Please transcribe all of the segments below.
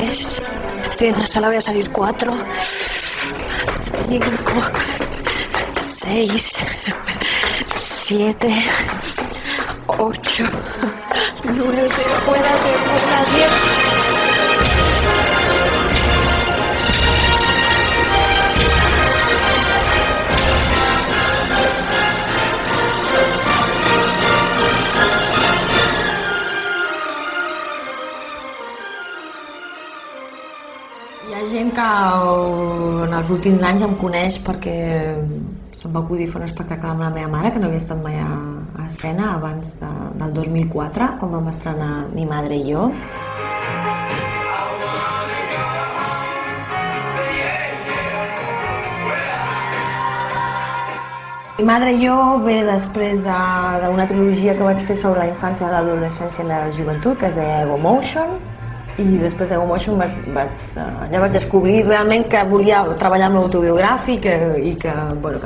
3. Estoy en la sala, voy a salir 4. 5. 6. 7. 8. 9. Fuera, 10. Hi ha gent que en els últims anys em coneix perquè se'm va acudir fer un espectacle amb la meva mare, que no havia estat mai a escena abans del 2004, quan vam estrenar Mi madre y yo. Mi madre y yo ve després d'una trilogia que vaig fer sobre la infància, l'adolescència i la joventut, que es deia Ego Motion, i després d'Ego Motion ja vaig descobrir realment que volia treballar amb l'autobiogràfic i que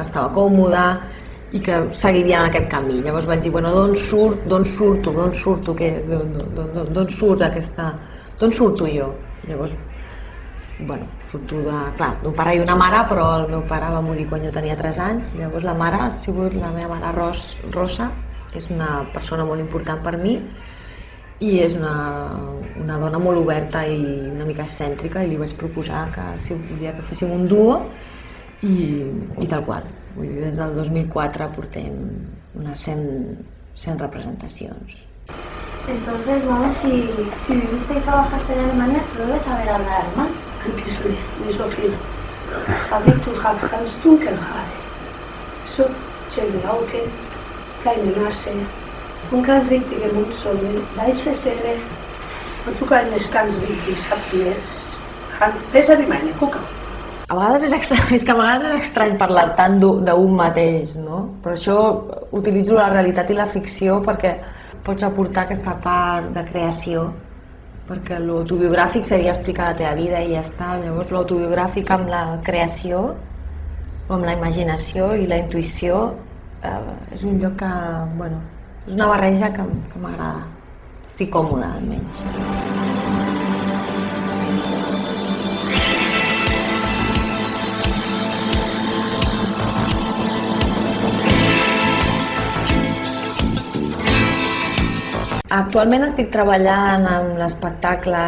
estava còmoda i que seguiria en aquest camí. Llavors vaig dir, d'on surto jo? Llavors, surto d'un pare i una mare, però el meu pare va morir quan jo tenia 3 anys. Llavors la mare ha sigut la meva mare Rosa, és una persona molt important per mi i és una dona molt oberta i una mica excèntrica, i li vaig proposar que si volia que féssim un duo i tal qual. Vull dir, des del 2004 portem unes 100 representacions. Entonces, mamá, si viviste y trabajaste en Alemania, tú debes saber hablar alemán. Ein bisschen, nicht so viel. Aber du kannst dunkel Haare. So, schöne Augen, kleine Nase und kein richtiger Mund, sondern weiße Zähne. Und du kannst ganz wichtig, besser wie meine, guck. A vegades és estrany parlar tant d'un mateix, no? Per això utilitzo la realitat i la ficció, perquè pots aportar aquesta part de creació, perquè l'autobiogràfic seria explicar la teva vida i ja està. Llavors l'autobiogràfic amb la creació o amb la imaginació i la intuïció és un lloc que, és una barreja que m'agrada. Estic còmoda, almenys. Actualment estic treballant amb l'espectacle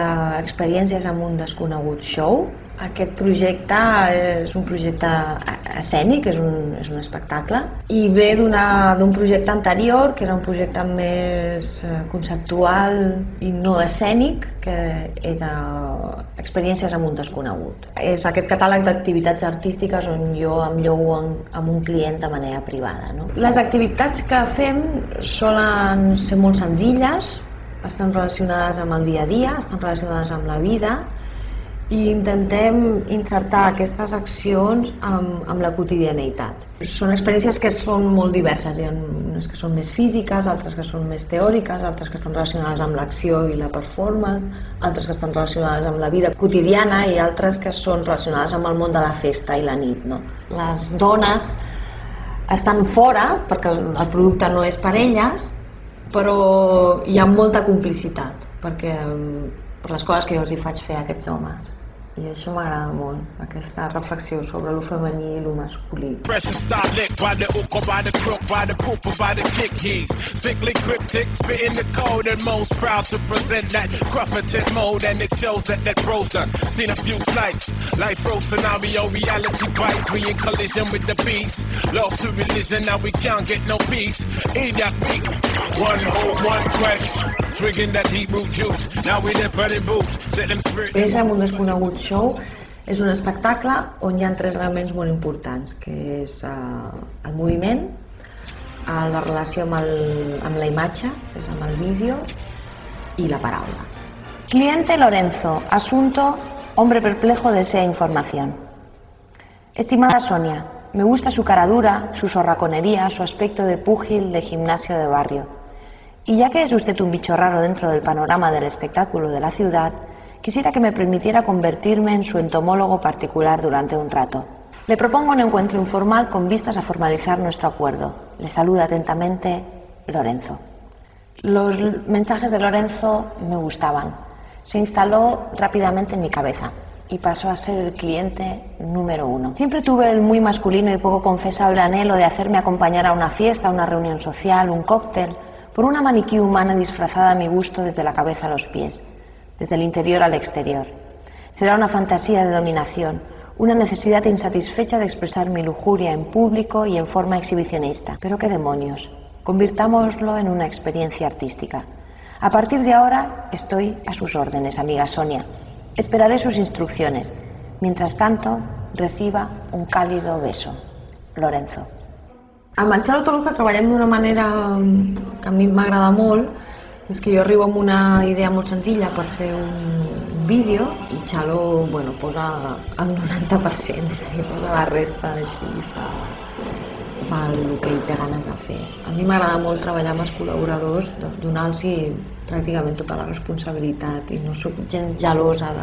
Experiències amb un desconegut show. Aquest projecte és un projecte escènic, és un espectacle, i ve d'un projecte anterior, que era un projecte més conceptual i no escènic, que era Experiències amb un desconegut. És aquest catàleg d'activitats artístiques on jo em llogo amb un client de manera privada, no? Les activitats que fem solen ser molt senzilles, estan relacionades amb el dia a dia, estan relacionades amb la vida, i intentem insertar aquestes accions amb la quotidianitat. Són experiències que són molt diverses, hi ha unes que són més físiques, altres que són més teòriques, altres que estan relacionades amb l'acció i la performance, altres que estan relacionades amb la vida quotidiana i altres que són relacionades amb el món de la festa i la nit, no? Les dones estan fora perquè el producte no és per elles, però hi ha molta complicitat per les coses que jo els hi faig fer a aquests homes. I això m'agrada molt, aquesta reflexió sobre lo femení i lo masculí. Experiències amb un desconegut show és un espectacle on hi ha 3 elements molt importants, que és el moviment, la relació amb la imatge, és amb el vídeo, i la paraula. Cliente Lorenzo, asunto, hombre perplejo desea información. Estimada Sonia, me gusta su cara dura, su sorraconería, su aspecto de púgil de gimnasio de barrio. Y ya que es usted un bicho raro dentro del panorama del espectáculo de la ciudad, quisiera que me permitiera convertirme en su entomólogo particular durante un rato. Le propongo un encuentro informal con vistas a formalizar nuestro acuerdo. Le saluda atentamente Lorenzo. Los mensajes de Lorenzo me gustaban. se instaló rápidamente en mi cabeza y pasó a ser el cliente número 1. Siempre tuve el muy masculino y poco confesable anhelo de hacerme acompañar a una fiesta, a una reunión social, un cóctel, por una maniquí humana disfrazada a mi gusto desde la cabeza a los pies, desde el interior al exterior. Será una fantasía de dominación, una necesidad insatisfecha de expresar mi lujuria en público y en forma exhibicionista. Pero qué demonios, convirtámoslo en una experiencia artística. A partir de ahora estoy a sus órdenes, amiga Sonia. Esperaré sus instrucciones. Mientras tanto, reciba un cálido beso. Lorenzo. Amb en Xalo Tolosa treballem d'una manera que a mi m'agrada molt, és que jo arribo amb una idea molt senzilla per fer un vídeo i Xalo posa el 90%, és a dir, posa la resta així, fa el que ell té ganes de fer. A mi m'agrada molt treballar amb els col·laboradors, donar-los pràcticament tota la responsabilitat i no soc gens gelosa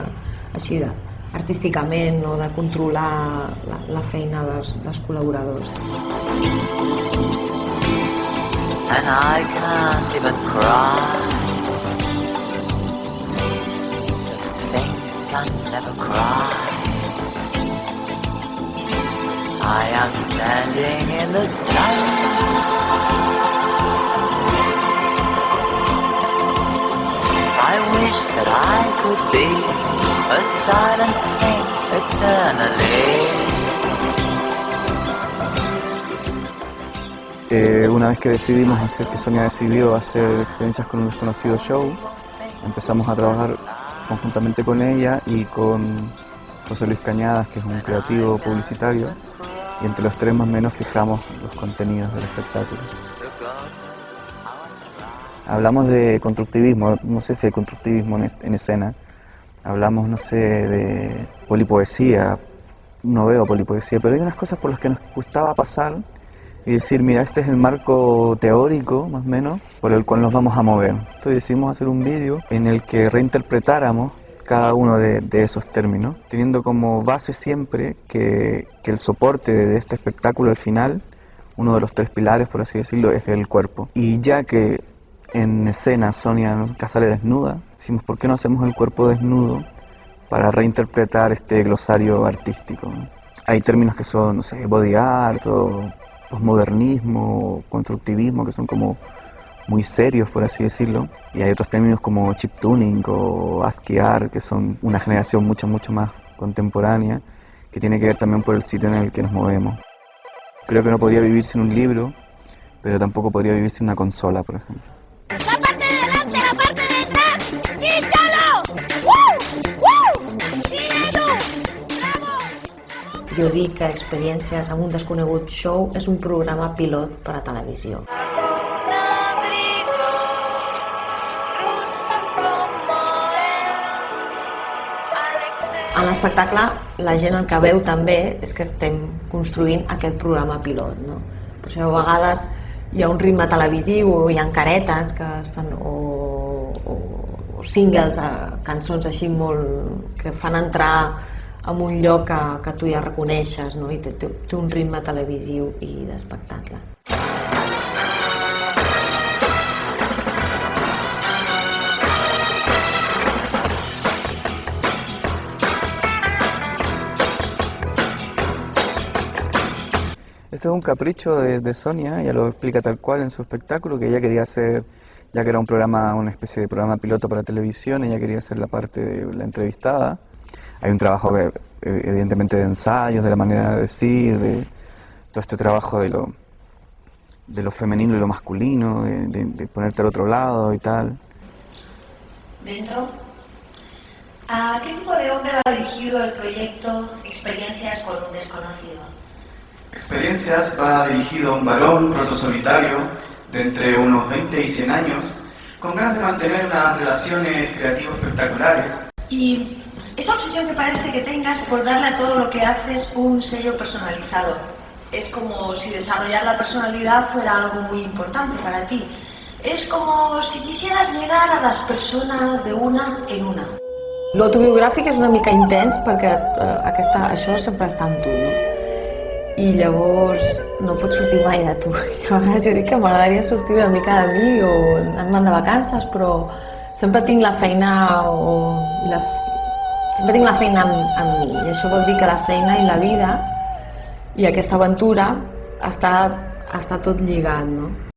així artísticament o de controlar la feina dels col·laboradors. And I can't even cry. The Sphinx can never cry. I am standing in the sun. I wish that I could be a silent Sphinx eternally. Una vez que decidimos hacer, que Sonia decidió hacer experiencias con un desconocido show, empezamos a trabajar conjuntamente con ella y con José Luis Cañadas, que es un creativo publicitario, y entre los tres más o menos fijamos los contenidos del espectáculo. Hablamos de constructivismo, no sé si hay constructivismo en escena, hablamos, no sé, de polipoesía, no veo polipoesía, pero hay unas cosas por las que nos gustaba pasar y decir, mira, este es el marco teórico, más o menos, por el cual nos vamos a mover. Entonces decidimos hacer un vídeo en el que reinterpretáramos cada uno de esos términos, teniendo como base siempre que el soporte de este espectáculo al final, uno de los tres pilares, por así decirlo, es el cuerpo. Y ya que en escena Sonia nunca sale desnuda, decimos, ¿por qué no hacemos el cuerpo desnudo para reinterpretar este glosario artístico? Hay términos que son, no sé, body art o posmodernismo, constructivismo, que son como muy serios, por así decirlo, y hay otros términos como chiptuning o ASCII art, que son una generación mucho más contemporánea, que tiene que ver también por el sitio en el que nos movemos. Creo que no podría vivir sin un libro, pero tampoco podría vivir sin una consola, por ejemplo. ¡La parte de delante, la parte de detrás! ¡Sí, Chalo! ¡Woo! ¡Woo! ¡Sí, Edu! ¡Bravo! Jo dic que Experiències amb un desconegut show és un programa pilot per a televisió. A l'espectacle la gent el que veu també és que estem construint aquest programa pilot, no? Per això a vegades hi ha un ritme televisiu o hi ha caretes que estan, o singles, cançons així molt que fan entrar en un lloc que tu ja reconeixes, no? I té un ritme televisiu i d'espectacle. Este es un capricho de Sonia, ella lo explica tal cual en su espectáculo, que ella quería hacer, ya que era un programa, una especie de programa piloto para televisión, ella quería hacer la parte de la entrevistada. Hay un trabajo evidentemente de ensayos, de la manera de decir, de todo este trabajo de lo femenino y lo masculino, de ponerte al otro lado y tal. Dentro, ¿a qué tipo de hombre va dirigido el proyecto Experiencias con un desconocido? Experiencias va dirigido a un varón protosolitario de entre unos 20 y 100 años, con ganas de mantener unas relaciones creativas espectaculares. Y esa obsesión que parece que tengas por darle a todo lo que haces un sello personalizado. Es como si desarrollar la personalidad fuera algo muy importante para ti. Es como si quisieras llegar a las persones de una en una. L'autobiogràfic és una mica intens perquè això sempre està amb tu, no? I llavors no pots sortir mai de tu. A vegades jo dic que m'agradaria sortir una mica de mi o anar-me'n de vacances, però sempre tinc la feina sempre tinc la feina amb mi, i això vol dir que la feina i la vida i aquesta aventura està tot lligat, no?